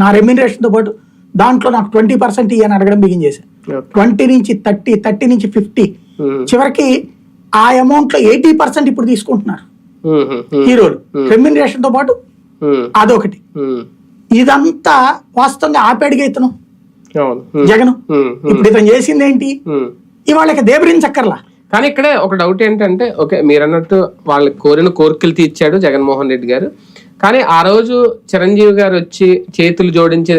నా రెమ్యూనరేషన్తో పాటు దాంట్లో నాకు 20% ఇయ్యని అడగడం బిగిన్ చేశాను. 20 నుంచి 30, 30 నుంచి 50, చివరికి ఆ అమౌంట్ లో 80% ఇప్పుడు తీసుకుంటున్నారు హీరోలు రెమ్యూనరేషన్ తో పాటు. అదొకటి. ఇదంతా వాస్తవంగా ఆపేడుగా ఇతను జగన్. ఇప్పుడు ఇతను చేసింది ఏంటి, ఇవాళ దేబరించక్కర్లా. కానీ ఇక్కడే ఒక డౌట్ ఏంటంటే, ఓకే మీరు అన్నట్టు వాళ్ళకి కోరిన కోరికలు తీర్చాడు జగన్మోహన్ రెడ్డి గారు, కానీ ఆ రోజు చిరంజీవి గారు వచ్చి చేతులు జోడించి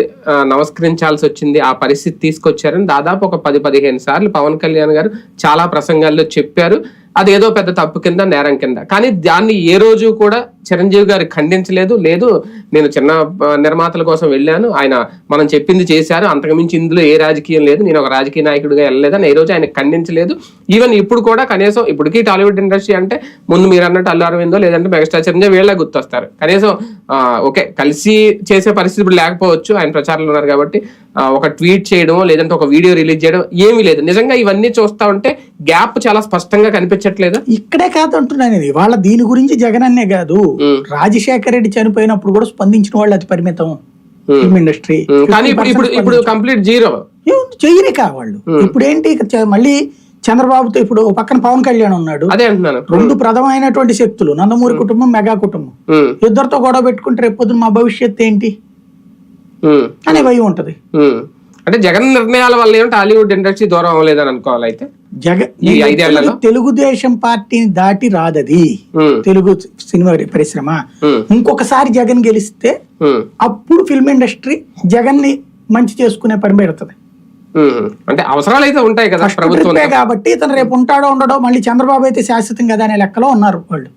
నమస్కరించాల్సి వచ్చింది, ఆ పరిస్థితి తీసుకొచ్చారని దాదాపు ఒక 10-15 సార్లు పవన్ కళ్యాణ్ గారు చాలా ప్రసంగాల్లో చెప్పారు. అదేదో పెద్ద తప్పు కింద, నేరం కింద. కానీ దాన్ని ఏ రోజు కూడా చిరంజీవి గారు ఖండించలేదు. లేదు నేను చిన్న నిర్మాతల కోసం వెళ్ళాను, ఆయన మనం చెప్పింది చేశారు, అంతకుమించి ఇందులో ఏ రాజకీయం లేదు, నేను ఒక రాజకీయ నాయకుడిగా వెళ్ళలేదని ఏ రోజు ఆయన ఖండించలేదు. ఈవెన్ ఇప్పుడు కూడా కనీసం ఇప్పటికీ టాలీవుడ్ ఇండస్ట్రీ అంటే ముందు మీరు అన్నట్టు అల్లు అరవిందో లేదంటే మెగాస్టార్ చిరంజీవి వీళ్ళే గుర్తొస్తారు. కనీసం ఓకే కలిసి చేసే పరిస్థితి ఇప్పుడు లేకపోవచ్చు, ఆయన ప్రచారంలో ఉన్నారు కాబట్టి ఒక ట్వీట్ చేయడమో లేదంటే ఒక వీడియో రిలీజ్ చేయడం ఏమీ లేదు. నిజంగా ఇవన్నీ చూస్తా ఉంటే గ్యాప్ చాలా స్పష్టంగా కనిపించట్లేదు. ఇక్కడే కాదు అంటున్నాను, వాళ్ళ దీని గురించి జగన్ అన్నే కాదు, రాజశేఖర రెడ్డి చనిపోయినప్పుడు కూడా స్పందించిన వాళ్ళు అతి పరిమితం ఫిల్మ్ ఇండస్ట్రీ. కానీ ఇప్పుడు కంప్లీట్ జీరో చెయ్యరే కావాళ్ళు. ఇప్పుడు ఏంటి మళ్ళీ చంద్రబాబుతో ఇప్పుడు పక్కన పవన్ కళ్యాణ్ ఉన్నాడు, అదే అంటున్నాను. 2 ప్రధానమైనటువంటి శక్తులు, నందమూరి కుటుంబం, మెగా కుటుంబం, ఇద్దరితో గొడవ పెట్టుకుంటే రేపొద్దున మా భవిష్యత్తు ఏంటి అనే భయం ఉంటది. అంటే జగన్ నిర్ణయాల వల్ల ఏమో టాలీవుడ్ ఇండస్ట్రీ దూరం అవ్వలేదని అనుకోవాలి. అయితే తెలుగుదేశం పార్టీని దాటి రాదది తెలుగు సినిమా పరిశ్రమ. ఇంకొకసారి జగన్ గెలిస్తే అప్పుడు ఫిల్మ్ ఇండస్ట్రీ జగన్ ని మంచి చేసుకునే పని పెడుతుంది. అంటే అవసరాలు అయితే ఉంటాయి కదా ప్రభుత్వం కాబట్టి ఇతను రేపు ఉంటాడో ఉండడో, మళ్ళీ చంద్రబాబు అయితే శాశ్వతం కదా అనే లెక్కలో ఉన్నారు వాళ్ళు.